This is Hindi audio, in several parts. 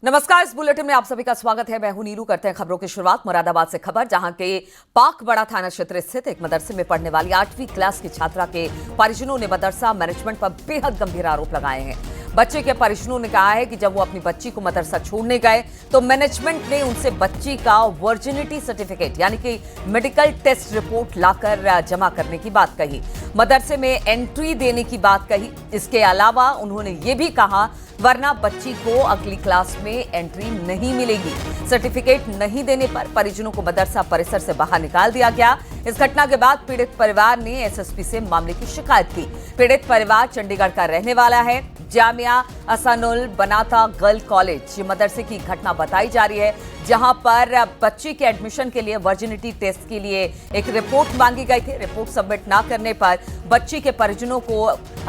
नमस्कार। इस बुलेटिन में आप सभी का स्वागत है। मैं हूं नीलू। करते हैं खबरों की शुरुआत मुरादाबाद से। खबर जहां के पाकबड़ा थाना क्षेत्र स्थित एक मदरसे में पढ़ने वाली 8वीं क्लास की छात्रा के परिजनों ने मदरसा मैनेजमेंट पर बेहद गंभीर आरोप लगाए हैं। बच्चे के परिजनों ने कहा है कि जब वो अपनी बच्ची को मदरसा छोड़ने गए तो मैनेजमेंट ने उनसे बच्ची का वर्जिनिटी सर्टिफिकेट यानी कि मेडिकल टेस्ट रिपोर्ट लाकर जमा करने की बात कही, मदरसे में एंट्री देने की बात कही। इसके अलावा उन्होंने ये भी कहा वरना बच्ची को अगली क्लास में एंट्री नहीं मिलेगी। सर्टिफिकेट नहीं देने पर परिजनों को मदरसा परिसर से बाहर निकाल दिया गया। इस घटना के बाद पीड़ित परिवार ने एसएसपी से मामले की शिकायत की। पीड़ित परिवार चंडीगढ़ का रहने वाला है। जामिया असानुल बनाता गर्ल कॉलेज मदरसे की घटना बताई जा रही है, जहां पर बच्ची के एडमिशन के लिए वर्जिनिटी टेस्ट के लिए एक रिपोर्ट मांगी गई थी। रिपोर्ट सबमिट ना करने पर बच्ची के परिजनों को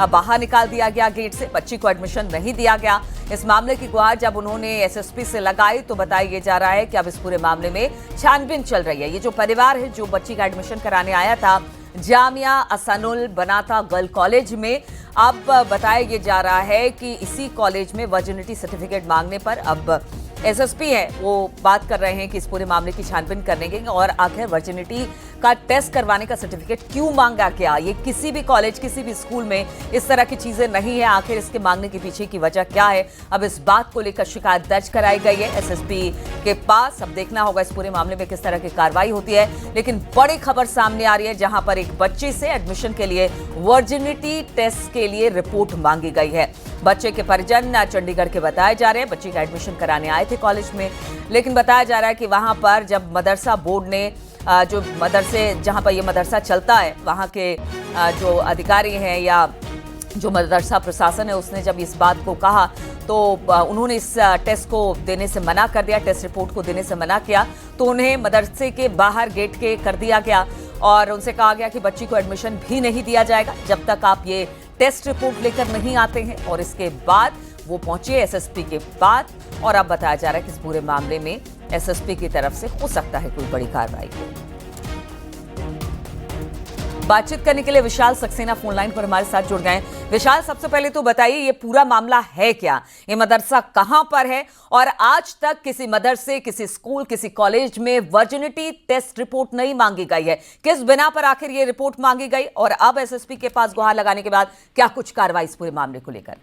बाहर निकाल दिया गया गेट से। बच्ची को एडमिशन नहीं दिया गया। इस मामले की गुहार जब उन्होंने एसएसपी से लगाई तो बताया जा रहा है कि अब इस पूरे मामले में छानबीन चल रही है। ये जो परिवार है जो बच्ची का एडमिशन कराने आया था जामिया असानुल बनाता गर्ल कॉलेज में, अब बताया जा रहा है कि इसी कॉलेज में वर्जिनिटी सर्टिफिकेट मांगने पर अब एसएसपी है वो बात कर रहे हैं कि इस पूरे मामले की छानबीन करने के और आखिर वर्जिनिटी का टेस्ट करवाने का सर्टिफिकेट क्यों मांगा गया। ये किसी भी कॉलेज किसी भी स्कूल में इस तरह की चीजें नहीं है। आखिर इसके मांगने के पीछे की वजह क्या है, अब इस बात को लेकर शिकायत दर्ज कराई गई है एसएसपी के पास। अब देखना होगा इस पूरे मामले में किस तरह की कार्रवाई होती है। लेकिन बड़ी खबर सामने आ रही है जहां पर एक बच्चे से एडमिशन के लिए वर्जिनिटी टेस्ट के लिए रिपोर्ट मांगी गई है। बच्चे के परिजन चंडीगढ़ के बताए जा रहे हैं। बच्चे का एडमिशन कराने आए थे कॉलेज में, लेकिन बताया जा रहा है कि वहां पर जब मदरसा बोर्ड ने जो मदरसे जहां पर ये मदरसा चलता है वहां के जो अधिकारी हैं या जो मदरसा प्रशासन है उसने जब इस बात को कहा तो उन्होंने इस टेस्ट को देने से मना कर दिया, टेस्ट रिपोर्ट को देने से मना किया। तो उन्हें मदरसे के बाहर गेट के कर दिया गया और उनसे कहा गया कि बच्ची को एडमिशन भी नहीं दिया जाएगा जब तक आप ये टेस्ट रिपोर्ट लेकर नहीं आते हैं। और इसके बाद वो पहुंचे एसएसपी के बाद और अब बताया जा रहा है कि इस पूरे मामले में एसएसपी की तरफ से हो सकता है कोई बड़ी कार्रवाई। बातचीत करने के लिए विशाल सक्सेना फोन लाइन पर हमारे साथ जुड़ गए। विशाल, सबसे पहले तो बताइए ये पूरा मामला है क्या, ये मदरसा कहां पर है और आज तक किसी मदरसे किसी स्कूल किसी कॉलेज में वर्जिनिटी टेस्ट रिपोर्ट नहीं मांगी गई है। किस बिना पर आखिर ये रिपोर्ट मांगी गई और अब एसएसपी के पास गुहार लगाने के बाद क्या कुछ कार्रवाई इस पूरे मामले को लेकर?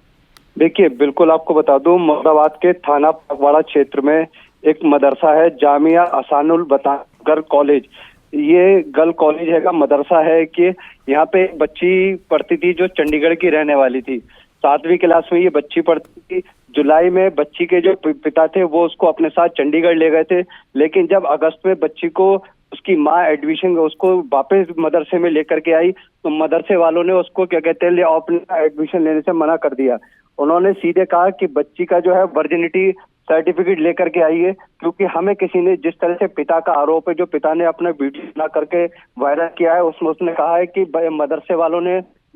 देखिए, बिल्कुल आपको बता दूं, मुरादाबाद के थाना पाकवाड़ा क्षेत्र में एक मदरसा है जामिया असानुल बनाता गर्ल कॉलेज। ये गर्ल कॉलेज है का मदरसा है कि यहाँ पे एक बच्ची पढ़ती थी जो चंडीगढ़ की रहने वाली थी। 7वीं क्लास में ये बच्ची पढ़ती थी। जुलाई में बच्ची के जो पिता थे वो उसको अपने साथ चंडीगढ़ ले गए थे, लेकिन जब अगस्त में बच्ची को उसकी माँ एडमिशन उसको वापस मदरसे में लेकर के आई तो मदरसे वालों ने उसको क्या कहते हैं अपना एडमिशन लेने से मना कर दिया। उन्होंने सीधे कहा कि बच्ची का जो है वर्जिनिटी सर्टिफिकेट लेकर के आइए, क्योंकि हमें किसी ने जिस तरह से पिता का आरोप है, जो पिता ने अपना वीडियो बना करके वायरल किया है, उसमें उसने कहा है कि मदरसे वालों ने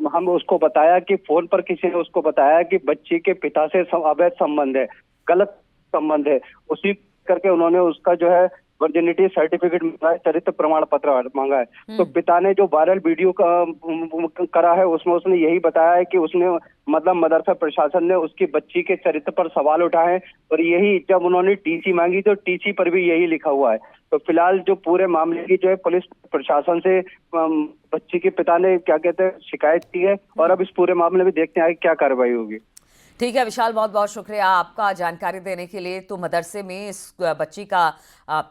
हम उसको बताया कि फोन पर किसी ने उसको बताया कि बच्ची के पिता से अवैध संबंध है, गलत संबंध है। उसी करके उन्होंने उसका जो है वर्जिनिटी सर्टिफिकेट मांगा है, चरित्र प्रमाण पत्र मांगा है। तो पिता ने जो वायरल वीडियो करा है उसमें उसने यही बताया है कि उसने मतलब मदरसा प्रशासन ने उसकी बच्ची के चरित्र पर सवाल उठाए और यही जब उन्होंने टीसी मांगी तो टीसी पर भी यही लिखा हुआ है। तो फिलहाल जो पूरे मामले की जो है पुलिस प्रशासन से बच्ची के पिता ने क्या कहते हैं शिकायत की है और अब इस पूरे मामले में देखते हैं क्या कार्रवाई होगी। ठीक है विशाल, बहुत बहुत शुक्रिया आपका जानकारी देने के लिए। तो मदरसे में इस बच्ची का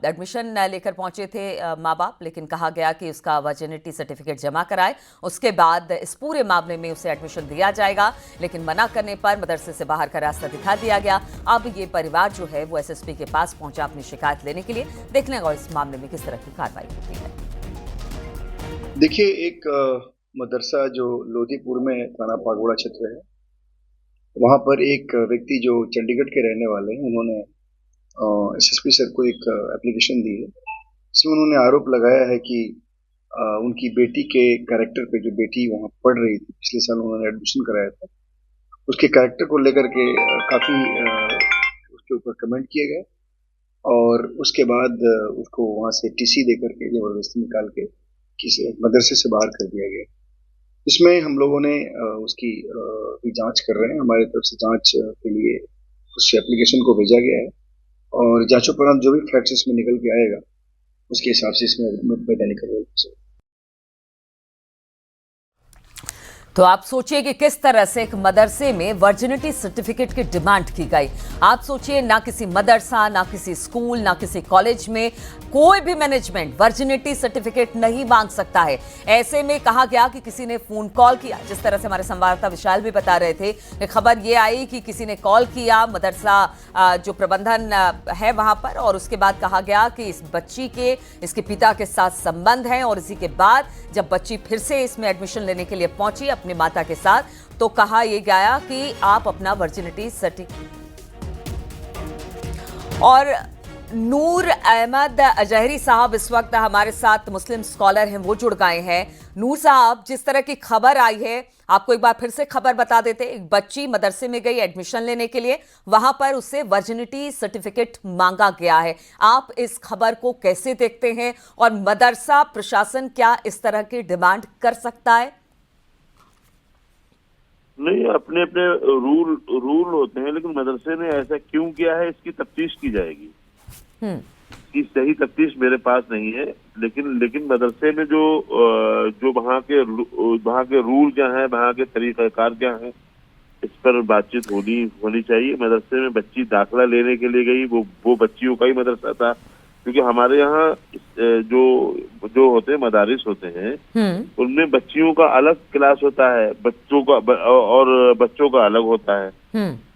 एडमिशन लेकर पहुंचे थे माँ बाप, लेकिन कहा गया कि उसका वर्जिनिटी सर्टिफिकेट जमा कराए, उसके बाद इस पूरे मामले में उसे एडमिशन दिया जाएगा। लेकिन मना करने पर मदरसे से बाहर का रास्ता दिखा दिया गया। अब ये परिवार जो है वो एसएसपी के पास पहुंचा अपनी शिकायत लेने के लिए। देखने और इस मामले में किस तरह की कार्रवाई होती है। देखिए, एक मदरसा जो लोधीपुर में थाना पाकवाड़ा क्षेत्र है, वहाँ पर एक व्यक्ति जो चंडीगढ़ के रहने वाले हैं, उन्होंने एसएसपी सर को एक एप्लीकेशन दी है। इसमें उन्होंने आरोप लगाया है कि उनकी बेटी के कैरेक्टर पे, जो बेटी वहाँ पढ़ रही थी पिछले साल उन्होंने एडमिशन कराया था, उसके कैरेक्टर को लेकर के काफ़ी उसके ऊपर कमेंट किए गए और उसके बाद उसको वहाँ से टीसी दे करके जबरदस्ती निकाल के किसी मदरसे से बाहर कर दिया गया। इसमें हम लोगों ने उसकी भी जांच कर रहे हैं। हमारी तरफ से जांच के लिए उस एप्लीकेशन को भेजा गया है और जांचोपरांत जो भी फैक्ट्स इसमें निकल के आएगा उसके हिसाब से इसमें वैधानिक कार्रवाई। तो आप सोचिए कि किस तरह से एक मदरसे में वर्जिनिटी सर्टिफिकेट की डिमांड की गई। आप सोचिए, ना किसी मदरसा, ना किसी स्कूल, ना किसी कॉलेज में कोई भी मैनेजमेंट वर्जिनिटी सर्टिफिकेट नहीं मांग सकता है। ऐसे में कहा गया कि किसी ने फोन कॉल किया, जिस तरह से हमारे संवाददाता विशाल भी बता रहे थे, खबर ये आई कि किसी ने कॉल किया मदरसा जो प्रबंधन है वहां पर, और उसके बाद कहा गया कि इस बच्ची के इसके पिता के साथ संबंध है, और इसी के बाद जब बच्ची फिर से इसमें एडमिशन लेने के लिए पहुंची अपनी माता के साथ, तो कहा यह गया कि आप अपना वर्जिनिटी सर्टिफिकेट। और नूर अहमद अजहरी साहब इस वक्त हमारे साथ मुस्लिम स्कॉलर हैं, वो जुड़ गए हैं। नूर साहब, जिस तरह की खबर आई है, आपको एक बार फिर से खबर बता देते। एक बच्ची मदरसे में गई एडमिशन लेने के लिए, वहां पर उससे वर्जिनिटी सर्टिफिकेट मांगा गया है। आप इस खबर को कैसे देखते हैं, और मदरसा प्रशासन क्या इस तरह की डिमांड कर सकता है? नहीं, अपने अपने रूल होते हैं, लेकिन मदरसे ने ऐसा क्यों किया है इसकी तफ्तीश की जाएगी। इसकी सही तफ्तीश मेरे पास नहीं है, लेकिन मदरसे में जो वहाँ के रूल क्या हैं, वहाँ के तरीक़ाकार क्या हैं, इस पर बातचीत होनी चाहिए। मदरसे में बच्ची दाखिला लेने के लिए गई, वो बच्चियों का ही मदरसा था, क्योंकि हमारे यहाँ जो होते हैं मदारिस होते हैं, उनमें बच्चियों का अलग क्लास होता है, बच्चों का अलग होता है।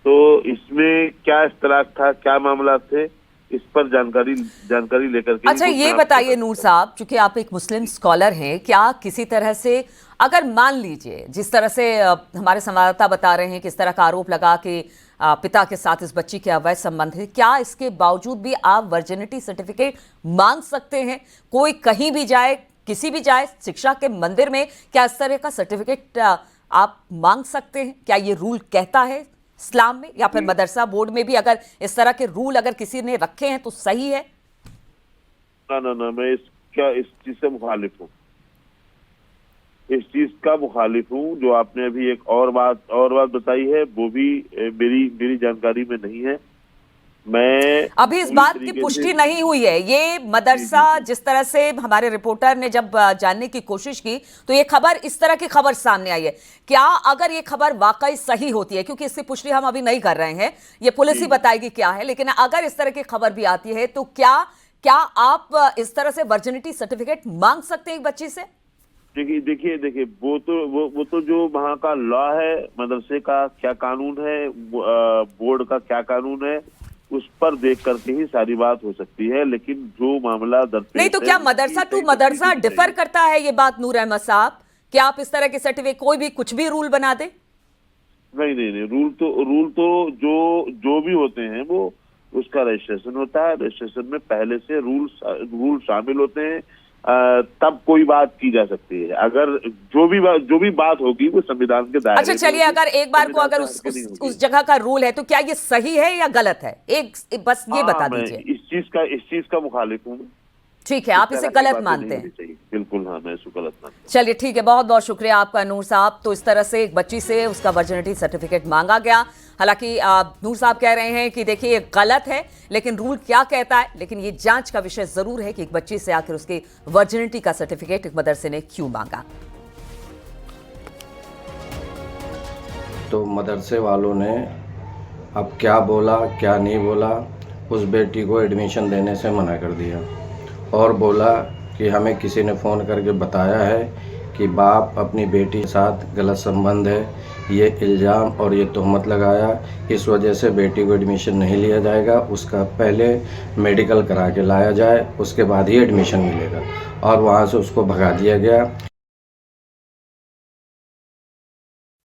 तो इसमें क्या इख्तिलाफ था, क्या मामला थे, इस पर जानकारी लेकर के। अच्छा, ये बताइए नूर साहब, चूंकि आप एक मुस्लिम स्कॉलर हैं, क्या किसी तरह से, अगर मान लीजिए जिस तरह से हमारे संवाददाता बता रहे हैं कि इस तरह का आरोप लगा कि पिता के साथ इस बच्ची के अवैध संबंध है, क्या इसके बावजूद भी आप वर्जिनिटी सर्टिफिकेट मांग सकते हैं? कोई कहीं भी जाए, किसी भी जाए, शिक्षा के मंदिर में, क्या इस तरह का सर्टिफिकेट आप मांग सकते हैं? क्या ये रूल कहता है इस्लाम में, या फिर मदरसा बोर्ड में भी अगर इस तरह के रूल अगर किसी ने रखे हैं तो सही है? ना, मैं इस चीज से मुखालिफ हूँ। इस चीज का मुखालिफ हूँ। जो आपने अभी एक और बात बताई है, वो भी मेरी जानकारी में नहीं है। मैं अभी इस बात की पुष्टि नहीं हुई है। ये मदरसा, जिस तरह से हमारे रिपोर्टर ने जब जानने की कोशिश की, तो ये खबर, इस तरह की खबर सामने आई है। क्या अगर ये खबर वाकई सही होती है, क्योंकि इसकी पुष्टि हम अभी नहीं कर रहे हैं, ये पुलिस ही बताएगी क्या है, लेकिन अगर इस तरह की खबर भी आती है, तो क्या आप इस तरह से वर्जिनिटी सर्टिफिकेट मांग सकते हैं एक बच्ची से? देखिए, वो तो जो वहाँ का लॉ है, मदरसे का क्या कानून है, बोर्ड का क्या कानून है, उस पर देख करके ही सारी बात हो सकती है। लेकिन जो मामला नहीं, तो क्या मदरसा टू मदरसा डिफर करता है ये बात नूर अहमद साहब? क्या आप इस तरह के सर्टिफिकेट कोई भी कुछ भी रूल बना दे? नहीं, रूल तो जो भी होते हैं वो उसका रजिस्ट्रेशन होता है। रजिस्ट्रेशन में पहले से रूल शामिल होते हैं, तब कोई बात की जा सकती है। अगर जो भी बात होगी वो संविधान के दायरे। अच्छा, चलिए, अगर एक बार को अगर उस जगह का रूल है, तो क्या ये सही है या गलत है? बस ये बता दीजिए। इस चीज का मुखालिफ हूँ। ठीक है, आप इसे गलत मानते हैं? बिल्कुल, हाँ, मैं इसको गलत मानता हूं। चलिए, ठीक है, बहुत बहुत शुक्रिया आपका नूर साहब। तो इस तरह से एक बच्ची से उसका वर्जिनिटी सर्टिफिकेट मांगा गया। हालांकि नूर साहब कह रहे हैं कि देखिए ये गलत है, लेकिन रूल क्या कहता है, लेकिन ये जांच का विषय जरूर है कि एक बच्ची से आखिर उसकी वर्जिनिटी का सर्टिफिकेट एक मदरसे ने क्यों मांगा। तो मदरसे वालों ने अब क्या बोला क्या नहीं बोला, उस बेटी को एडमिशन देने से मना कर दिया, और बोला कि हमें किसी ने फ़ोन करके बताया है कि बाप अपनी बेटी के साथ गलत संबंध है, ये इल्ज़ाम और ये तोहमत लगाया, इस वजह से बेटी को एडमिशन नहीं लिया जाएगा, उसका पहले मेडिकल करा के लाया जाए, उसके बाद ही एडमिशन मिलेगा। और वहाँ से उसको भगा दिया गया।